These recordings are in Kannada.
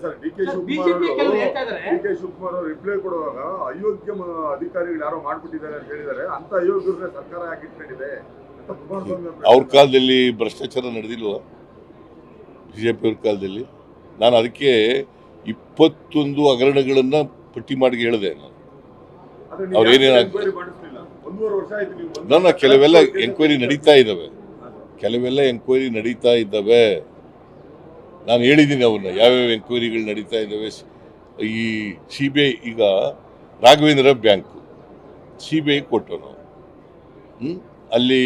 ಸರ್ ಡಿ ಕೆ ಶಿವಕುಮಾರ್ ಅವರು ರಿಪ್ಲೈ ಕೊಡುವಾಗ ಅಯೋಗ್ಯ ಅಧಿಕಾರಿಗಳು ಯಾರೋ ಮಾಡ್ಬಿಟ್ಟಿದ್ದಾರೆ ಅಂತ ಹೇಳಿದ್ದಾರೆ. ಅಂತ ಅಯೋಗ್ಯರನ್ನ ಸರ್ಕಾರ ಯಾಕೆ ಇಟ್ಕೊಂಡಿದೆ ಅಂತ ಕುಮಾರಸ್ವಾಮಿ ಅವ್ರ ಕಾಲದಲ್ಲಿ ಭ್ರಷ್ಟಾಚಾರ ನಡೆದಿಲ್ವಾ? ಬಿಜೆಪಿ ಅವ್ರ ಕಾಲದಲ್ಲಿ ನಾನು ಅದಕ್ಕೆ 21 ಹಗರಣಗಳನ್ನ ಪಟ್ಟಿ ಮಾಡಿ ಹೇಳಿದೆ. ಅವ್ರೇನೇನ ನನ್ನ ಕೆಲವೆಲ್ಲ ಎಂಕ್ವೈರಿ ನಡೀತಾ ಇದ್ದಾವೆ. ನಾನು ಹೇಳಿದ್ದೀನಿ ಅವ್ರನ್ನ ಯಾವ್ಯಾವ ಎಂಕ್ವೈರಿಗಳು ನಡೀತಾ ಇದ್ದಾವೆ. ಈ CBI ಈಗ ರಾಘವೇಂದ್ರ ಬ್ಯಾಂಕು CBI ಕೊಟ್ಟು ನಾವು ಅಲ್ಲಿ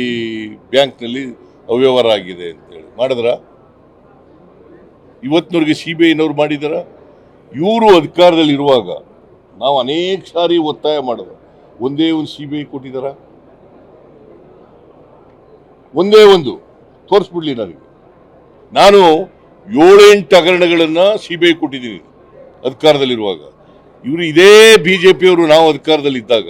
ಬ್ಯಾಂಕ್ನಲ್ಲಿ ಅವ್ಯವಹಾರ ಆಗಿದೆ ಅಂತೇಳಿ ಮಾಡಿದ್ರ? ಇವತ್ತಿನವ್ರಿಗೆ CBIನವ್ರು ಮಾಡಿದಾರ? ಇವರು ಅಧಿಕಾರದಲ್ಲಿ ಇರುವಾಗ ನಾವು ಅನೇಕ ಸಾರಿ ಒತ್ತಾಯ ಮಾಡಿದ್ರು. ಒಂದೇ ಒಂದು CBI ಕೊಟ್ಟಿದ್ದಾರ? ಒಂದೇ ಒಂದು ತೋರಿಸ್ಬಿಡ್ಲಿ ನನಗೆ. ನಾನು 7-8 ಹಗರಣಗಳನ್ನ CBI ಕೊಟ್ಟಿದ್ದೀನಿ ಅಧಿಕಾರದಲ್ಲಿರುವಾಗ. ಇವರು ಇದೇ ಬಿಜೆಪಿಯವರು ನಾವು ಅಧಿಕಾರದಲ್ಲಿದ್ದಾಗ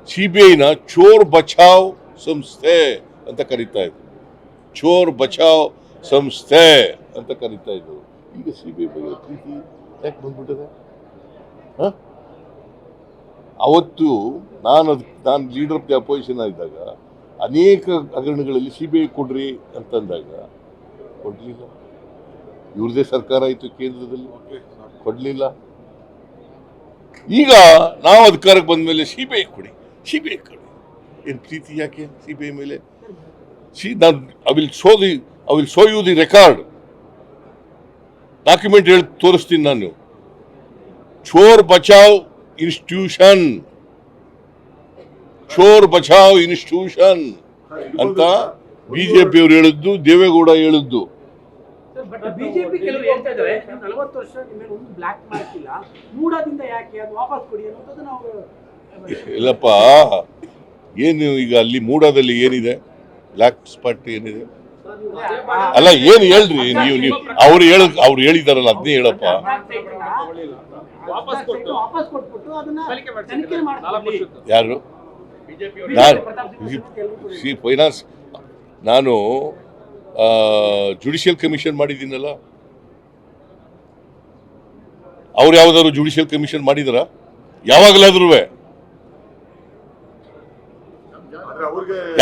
CBIನ ಚೋರ್ ಬಚಾವ್ ಸಂಸ್ಥೆ ಅಂತ ಕರೀತಾ ಇದ್ರು. ಚೋರ್ ಬಚಾವ್ ಸಂಸ್ಥೆ ಅಂತ ಕರೀತಾ ಇದ್ರು. ಈಗ CBI ಬಗ್ಗೆ ಪ್ರೀತಿ ಯಾಕೆ ಬಂದ್ಬಿಟ್ಟಿದೆ? ಅವತ್ತು ನಾನು ಲೀಡರ್ ಆಫ್ ದಿ ಅಪೋಸಿಷನ್ ಆಗಿದ್ದಾಗ ಅನೇಕ ಹಗರಣಗಳಲ್ಲಿ CBI ಕೊಡ್ರಿ ಅಂತಂದಾಗ ಕೊಡ್ಲಿಲ್ಲ. ಇವ್ರದೇ ಸರ್ಕಾರ ಆಯಿತು ಕೇಂದ್ರದಲ್ಲಿ, ಕೊಡ್ಲಿಲ್ಲ. ಈಗ ನಾವು ಅಧಿಕಾರಕ್ಕೆ ಬಂದ ಮೇಲೆ CBI ಕೊಡಿ. ಏನು ಪ್ರೀತಿ ಯಾಕೆ CBI ಮೇಲೆ? I will show you the record, document ಹೇಳಿ ತೋರಿಸ್ತೀನಿ ನಾನು. ಚೋರ್ ಬಚಾವ್ ಇನ್ಸ್ಟಿಟ್ಯೂಷನ್ ಅಂತ ಬಿಜೆಪಿ ಅವರು ಹೇಳಿದ್ದು, ದೇವೇಗೌಡ ಹೇಳಿದ್ದು. ಬಿಜೆಪಿ ಕೆಲವರು ಹೇಳ್ತಾ ಇದ್ದಾರೆ 40 ವರ್ಷ ನಿಮ್ಮ ಒಂದು ಬ್ಲಾಕ್ ಮಾರ್ಕ್ ಇಲ್ಲ, ಮೂಡದಿಂದ ಯಾಕೆ ಅದು ವಾಪಸ್ ಕೊಡಿ ಅನ್ನೋದು ನಾವು. ಇಲ್ಲಪ್ಪ, ಏನು ಈಗ ಅಲ್ಲಿ ಮೂಡಾದಲ್ಲಿ ಏನಿದೆ? ಬ್ಲಾಕ್ ಸ್ಪಾಟ್ ಏನಿದೆ? ಅಲ್ಲ ಏನು ಹೇಳ್ರಿ ನೀವು ಅವ್ರು ಹೇಳಿದಾರಲ್ಲ ಅದನ್ನೇ ಹೇಳಪ್ಪ. ಯಾರು? ಫೈನಾನ್ಸ್ ನಾನು ಜುಡಿಷಿಯಲ್ ಕಮಿಷನ್ ಮಾಡಿದ್ದೀನಲ್ಲ. ಅವ್ರು ಯಾವ್ದಾದ್ರು ಜುಡಿಷಿಯಲ್ ಕಮಿಷನ್ ಮಾಡಿದಾರ? ಯಾವಾಗಲಾದ್ರೂ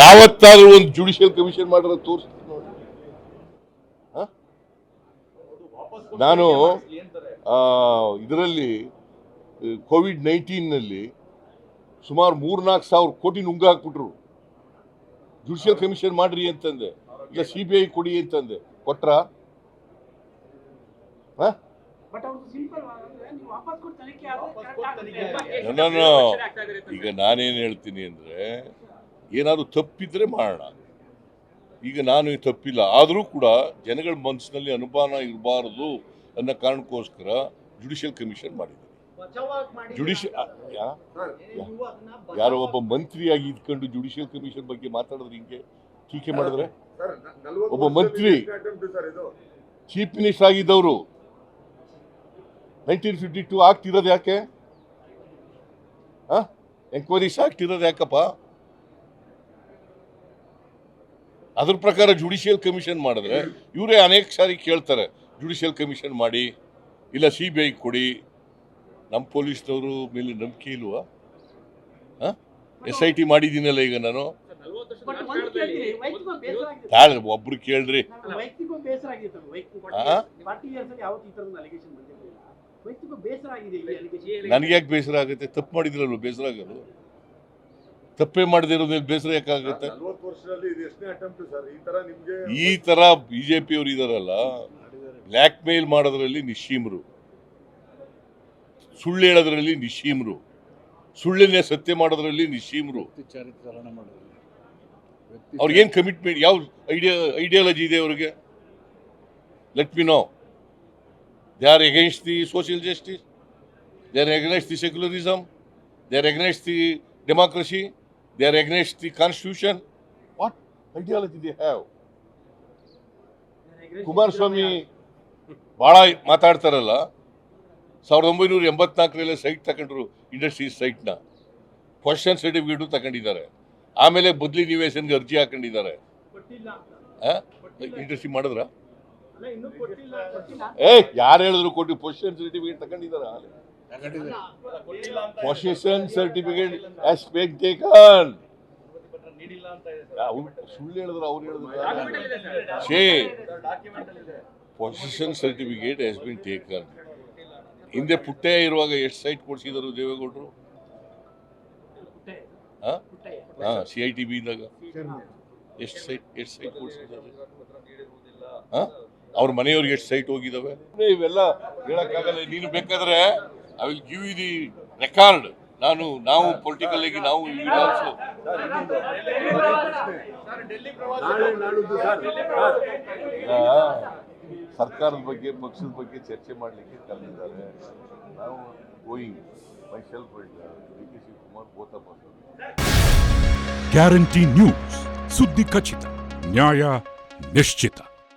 ಯಾವತ್ತಾದ್ರೂ ಒಂದು ಜುಡಿಷಿಯಲ್ ಕಮಿಷನ್ ಮಾಡಿದ್ರೆ ತೋರಿಸ್ತೀನಿ ನೋಡಿ. ನಾನು ಇದರಲ್ಲಿ COVID-19 ಸುಮಾರು 3-4 ಸಾವಿರ ಕೋಟಿ ನುಂಗ ಹಾಕ್ಬಿಟ್ರು. ಜುಡಿಷಿಯಲ್ ಕಮಿಷನ್ ಮಾಡ್ರಿ ಅಂತಂದೆ, ಇಲ್ಲ CBI ಕೊಡಿ ಅಂತಂದೆ. ಕೊಟ್ರ? ಈಗ ನಾನೇನು ಹೇಳ್ತೀನಿ ಅಂದ್ರೆ, ಏನಾದ್ರು ತಪ್ಪಿದ್ರೆ ಮಾಡೋಣ. ಈಗ ನಾನು ತಪ್ಪಿಲ್ಲ, ಆದರೂ ಕೂಡ ಜನಗಳ ಮನಸ್ಸಿನಲ್ಲಿ ಅನುಮಾನ ಇರಬಾರದು ಅನ್ನೋ ಕಾರಣಕ್ಕೋಸ್ಕರ ಜುಡಿಷಿಯಲ್ ಕಮಿಷನ್ ಮಾಡಿದ್ದೀನಿ. ಯಾರೋ ಒಬ್ಬ ಮಂತ್ರಿಯಾಗಿ ಇದ್ಕೊಂಡು ಜುಡಿಷಿಯಲ್ ಕಮಿಷನ್ ಬಗ್ಗೆ ಮಾತಾಡಿದ್ರೆ ಹಿಂಗೆ ಟೀಕೆ ಮಾಡಿದ್ರೆ? ಒಬ್ಬ ಮಂತ್ರಿ ಚೀಫ್ ಮಿನಿಸ್ಟರ್ ಆಗಿದ್ದವರು 1952 ಆಗ್ತಿರೋದು ಯಾಕೆ? ಎಂಕ್ವೈರೀಸ್ ಆಗ್ತಿರೋದು ಯಾಕಪ್ಪ? ಅದ್ರ ಪ್ರಕಾರ ಜುಡಿಷಿಯಲ್ ಕಮಿಷನ್ ಮಾಡಿದ್ರೆ ಇವರೇ ಅನೇಕ ಸಾರಿ ಕೇಳ್ತಾರೆ, ಜುಡಿಷಿಯಲ್ ಕಮಿಷನ್ ಮಾಡಿ, ಇಲ್ಲ CBI ಕೊಡಿ. ನಮ್ಮ ಪೊಲೀಸ್ನವರು ಮೇಲೆ ನಂಬಿಕೆ ಇಲ್ವಾ? SIT ಮಾಡಿದ್ದೀನಲ್ಲ ಈಗ ನಾನು. ಒಬ್ರು ಕೇಳ್ರಿ. ನನಗೆ ಯಾಕೆ ಬೇಸರ ಆಗುತ್ತೆ? ತಪ್ಪು ಮಾಡಿದ್ರಲ್ವ ಬೇಸರ ಆಗೋದು? ತಪ್ಪೇ ಮಾಡದೇ ಇರೋದು ಬೇಸರ ಯಾಕಾಗುತ್ತೆ? ಈ ತರ ಬಿಜೆಪಿ ಅವರು ಇದಾರಲ್ಲ, ಬ್ಲ್ಯಾಕ್ ಮೇಲ್ ಮಾಡೋದ್ರಲ್ಲಿ ನಿಶ್ಚೀಮರು, ಸುಳ್ಳು ಹೇಳೋದ್ರಲ್ಲಿ ನಿಶ್ಚೀಮರು, ಸುಳ್ಳನ್ನೇ ಸತ್ಯ ಮಾಡೋದ್ರಲ್ಲಿ ನಿಶ್ಚೀಮರು. ಅವ್ರಿಗೇನು ಕಮಿಟ್ಮೆಂಟ್, ಯಾವ ಐಡಿಯಾಲಜಿ ಇದೆ ಅವ್ರಿಗೆ? Let me no. They are against the social justice, they are against the secularism, they are against the democracy, they are against the constitution. What ideology they have? Kumaraswamy ಭಾಳ ಮಾತಾಡ್ತಾರಲ್ಲ. 1984 ಸೈಟ್ ತಗೊಂಡ್ರು, ಇಂಡಸ್ಟ್ರೀಸ್ ಸೈಟ್ನ ಪೊಸಿಷನ್ ಸರ್ಟಿಫಿಕೇಟು ತಗೊಂಡಿದ್ದಾರೆ. ಆಮೇಲೆ ಬದಲಿ ನಿವೇಶನ್ಗೆ ಅರ್ಜಿ ಹಾಕೊಂಡಿದ್ದಾರೆ. ಇಂಡಸ್ಟ್ರಿ ಮಾಡಿದ್ರ? ಅಲ್ಲ, ಇನ್ನೂ ಕೊಟ್ಟಿಲ್ಲ ಯಾರು ಹೇಳಿದ್ರು ಕೊಟ್ಟು ಪೊಸಿಷನ್ ಸರ್ಟಿಫಿಕೇಟ್ ತಗೊಂಡಿದ್ದಾರ possession certificate has been taken. ಸುಳ್ಳು ಹೇಳಿದ್ರು ಅವ್ರು ಹೇಳಿದ್ರು possession certificate has been taken. ಹಿಂದೆ ಪುಟ್ಟೆ ಇರುವಾಗ ಎಷ್ಟು ಸೈಟ್ ಕೊಡಿಸಿದರು ದೇವೇಗೌಡರು? CITB ಇದ್ದಾಗ ಎಷ್ಟು ಸೈಟ್ ಕೊಡಿಸಿದ್ದಾರೆ? ಅವ್ರ ಮನೆಯವ್ರಿಗೆ ಎಷ್ಟು ಸೈಟ್ ಹೋಗಿದಾವೆ? ಇವೆಲ್ಲ ಹೇಳಕ್ಕಾಗಲ್ಲ. ನೀನು ಬೇಕಾದ್ರೆ I will give you the record. ನಾವು ಪೊಲಿಟಿಕಲ್ ಆಗಿ ನಾವು ಸರ್ಕಾರದ ಬಗ್ಗೆ ಪಕ್ಷದ ಬಗ್ಗೆ ಚರ್ಚೆ ಮಾಡಲಿಕ್ಕೆ ಕರೆದಿದ್ದಾರೆ. ನಾವು going myself DK Shivakumar ಬೋತ guarantee news, ಸುದ್ದಿ ಖಚಿತ, ನ್ಯಾಯ ನಿಶ್ಚಿತ.